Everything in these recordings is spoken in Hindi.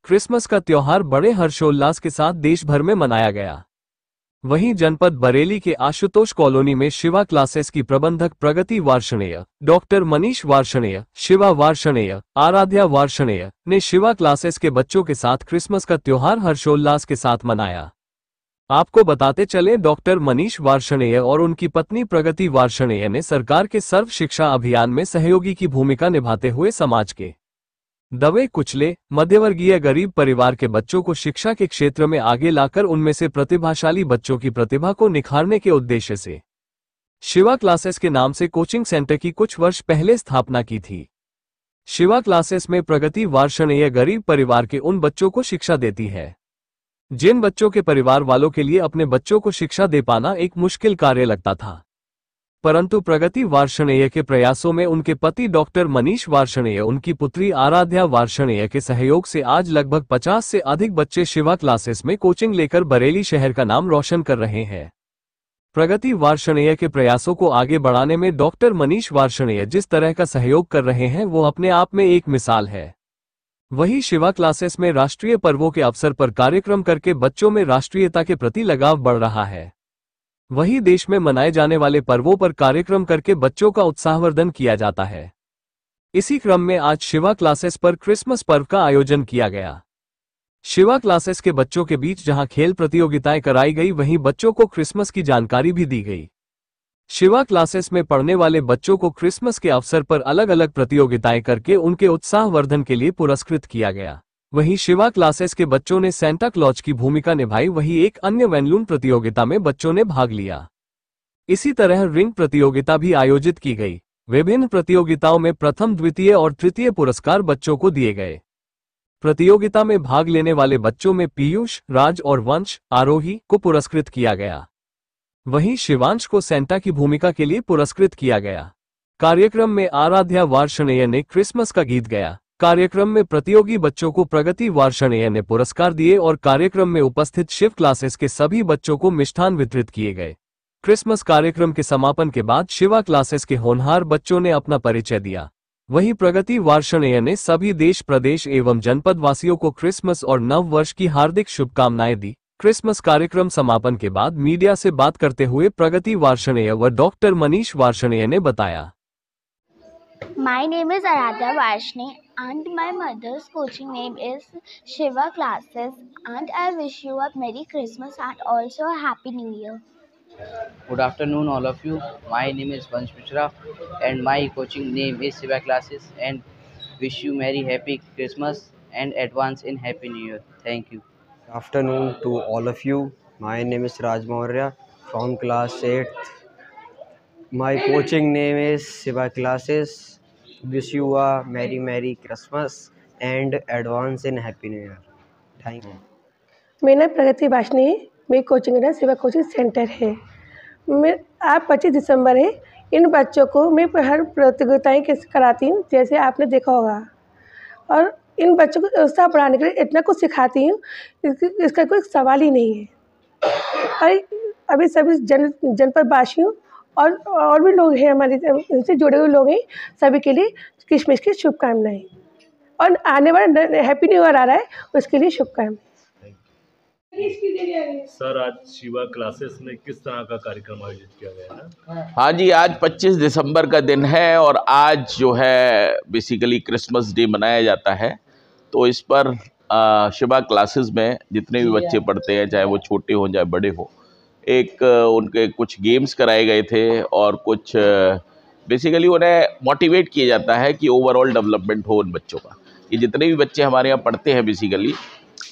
क्रिसमस का त्योहार बड़े हर्षोल्लास के साथ देश भर में मनाया गया। वहीं जनपद बरेली के आशुतोष कॉलोनी में शिवा क्लासेस की प्रबंधक प्रगति वार्ष्णेय, डॉक्टर मनीष वार्ष्णेय, शिवा वार्ष्णेय, आराध्या वार्ष्णेय ने शिवा क्लासेस के बच्चों के साथ क्रिसमस का त्योहार हर्षोल्लास के साथ मनाया। आपको बताते चले, डॉक्टर मनीष वार्ष्णेय और उनकी पत्नी प्रगति वार्ष्णेय ने सरकार के सर्व शिक्षा अभियान में सहयोगी की भूमिका निभाते हुए समाज के दबे कुचले, मध्यवर्गीय गरीब परिवार के बच्चों को शिक्षा के क्षेत्र में आगे लाकर उनमें से प्रतिभाशाली बच्चों की प्रतिभा को निखारने के उद्देश्य से शिवा क्लासेस के नाम से कोचिंग सेंटर की कुछ वर्ष पहले स्थापना की थी। शिवा क्लासेस में प्रगति वार्ष्णेय गरीब परिवार के उन बच्चों को शिक्षा देती है जिन बच्चों के परिवार वालों के लिए अपने बच्चों को शिक्षा दे पाना एक मुश्किल कार्य लगता था, परंतु प्रगति वार्ष्णेय के प्रयासों में उनके पति डॉक्टर मनीष वार्ष्णेय, उनकी पुत्री आराध्या वार्ष्णेय के सहयोग से आज लगभग 50 से अधिक बच्चे शिवा क्लासेस में कोचिंग लेकर बरेली शहर का नाम रोशन कर रहे हैं। प्रगति वार्ष्णेय के प्रयासों को आगे बढ़ाने में डॉक्टर मनीष वार्ष्णेय जिस तरह का सहयोग कर रहे हैं वो अपने आप में एक मिसाल है। वहीं शिवा क्लासेस में राष्ट्रीय पर्वों के अवसर पर कार्यक्रम करके बच्चों में राष्ट्रीयता के प्रति लगाव बढ़ रहा है। वहीं देश में मनाए जाने वाले पर्वों पर कार्यक्रम करके बच्चों का उत्साहवर्धन किया जाता है। इसी क्रम में आज शिवा क्लासेस पर क्रिसमस पर्व का आयोजन किया गया। शिवा क्लासेस के बच्चों के बीच जहां खेल प्रतियोगिताएं कराई गई, वहीं बच्चों को क्रिसमस की जानकारी भी दी गई। शिवा क्लासेस में पढ़ने वाले बच्चों को क्रिसमस के अवसर पर अलग अलग प्रतियोगिताएं करके उनके उत्साहवर्धन के लिए पुरस्कृत किया गया। वहीं शिवा क्लासेस के बच्चों ने सेंटा क्लॉज की भूमिका निभाई। वहीं एक अन्य वैनलून प्रतियोगिता में बच्चों ने भाग लिया। इसी तरह रिंग प्रतियोगिता भी आयोजित की गई। विभिन्न प्रतियोगिताओं में प्रथम, द्वितीय और तृतीय पुरस्कार बच्चों को दिए गए। प्रतियोगिता में भाग लेने वाले बच्चों में पीयूष, राज और वंश, आरोही को पुरस्कृत किया गया। वहीं शिवांश को सेंटा की भूमिका के लिए पुरस्कृत किया गया। कार्यक्रम में आराध्या वार्ष्णेय ने क्रिसमस का गीत गाया। कार्यक्रम में प्रतियोगी बच्चों को प्रगति वार्ष्णेय ने पुरस्कार दिए और कार्यक्रम में उपस्थित शिव क्लासेस के सभी बच्चों को मिष्ठान वितरित किए गए। क्रिसमस कार्यक्रम के समापन के बाद शिवा क्लासेस के होनहार बच्चों ने अपना परिचय दिया। वहीं प्रगति वार्ष्णेय ने सभी देश, प्रदेश एवं जनपद वासियों को क्रिसमस और नव वर्ष की हार्दिक शुभकामनाएं दी। क्रिसमस कार्यक्रम समापन के बाद मीडिया से बात करते हुए प्रगति वार्ष्णेय व डॉक्टर मनीष वार्ष्णेय ने बताया, My name is Aradhya Varshne and my mother's coaching name is Shiva Classes, and I wish you a Merry Christmas and also a Happy New Year. Good afternoon all of you. My name is Vansh Mishra and my coaching name is Shiva Classes, and wish you Merry Happy Christmas and advance in Happy New Year. Thank you. Good afternoon to all of you. My name is Raj Maurya from class 8th. My coaching name is Shiva Classes. Wish you a Merry Christmas and advance in Happy New Year. Thank you. मेरा नाम प्रगति वार्ष्णेय, मेरी कोचिंग का शिवा कोचिंग सेंटर है। मैं आज 25 दिसंबर है। इन बच्चों को मैं हर प्रतियोगिताएं कराती हूँ, जैसे आपने देखा होगा, और इन बच्चों को उत्साह बढ़ाने के लिए इतना कुछ सिखाती हूँ, इसका कोई सवाल ही नहीं है। और अभी सभी जनपद वासियों और भी लोग हैं, हमारे इनसे जुड़े हुए लोग हैं, सभी के लिए क्रिसमस की शुभकामनाएं और आने वाला हैप्पी न्यू ईयर आ रहा है, उसके लिए शुभकामनाएं। सर, आज शिवा क्लासेस में किस तरह का कार्यक्रम आयोजित किया गया है? हाँ जी, आज 25 दिसंबर का दिन है और आज जो है बेसिकली क्रिसमस डे मनाया जाता है। तो इस पर शिवा क्लासेस में जितने भी बच्चे पढ़ते हैं, चाहे वो छोटे हों चाहे बड़े हों, एक उनके कुछ गेम्स कराए गए थे और कुछ बेसिकली उन्हें मोटिवेट किया जाता है कि ओवरऑल डेवलपमेंट हो उन बच्चों का। ये जितने भी बच्चे हमारे यहाँ पढ़ते हैं बेसिकली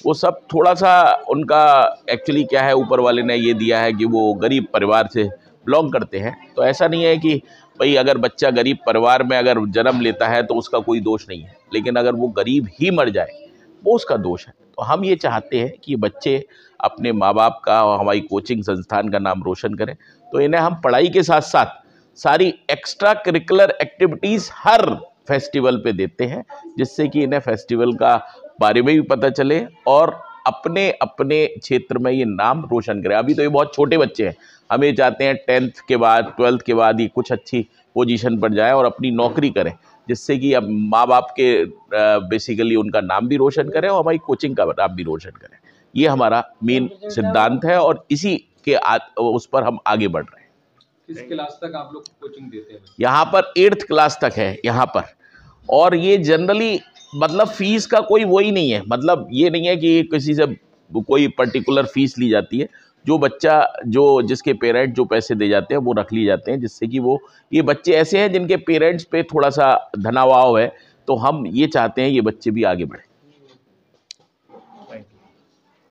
वो सब थोड़ा सा उनका एक्चुअली क्या है, ऊपर वाले ने ये दिया है कि वो गरीब परिवार से बिलोंग करते हैं। तो ऐसा नहीं है कि भाई अगर बच्चा गरीब परिवार में अगर जन्म लेता है तो उसका कोई दोष नहीं है, लेकिन अगर वो गरीब ही मर जाए वो उसका दोष है। तो हम ये चाहते हैं कि बच्चे अपने माँ बाप का और हमारी कोचिंग संस्थान का नाम रोशन करें। तो इन्हें हम पढ़ाई के साथ साथ सारी एक्स्ट्रा करिकुलर एक्टिविटीज़ हर फेस्टिवल पे देते हैं, जिससे कि इन्हें फेस्टिवल का बारे में भी पता चले और अपने अपने क्षेत्र में ये नाम रोशन करें। अभी तो ये बहुत छोटे बच्चे हैं, हम ये चाहते हैं 10th के बाद 12th के बाद ये कुछ अच्छी पोजीशन पर जाए और अपनी नौकरी करें। जिससे कि अब माँ बाप के बेसिकली उनका नाम भी रोशन करें और हमारी कोचिंग का नाम भी रोशन करें। ये हमारा मेन सिद्धांत है और इसी के उस पर हम आगे बढ़ रहे हैं। किस क्लास तक आप लोग कोचिंग देते हैं? यहाँ पर 8th क्लास तक है यहाँ पर। और ये जनरली मतलब फीस का कोई वो ही नहीं है, मतलब ये नहीं है कि किसी से कोई पर्टिकुलर फीस ली जाती है। जो बच्चा जिसके पेरेंट जो पैसे दे जाते हैं वो रख लिए जाते हैं, जिससे कि ये बच्चे ऐसे हैं जिनके पेरेंट्स पे थोड़ा सा धनाभाव है, तो हम ये चाहते हैं ये बच्चे भी आगे बढ़ें।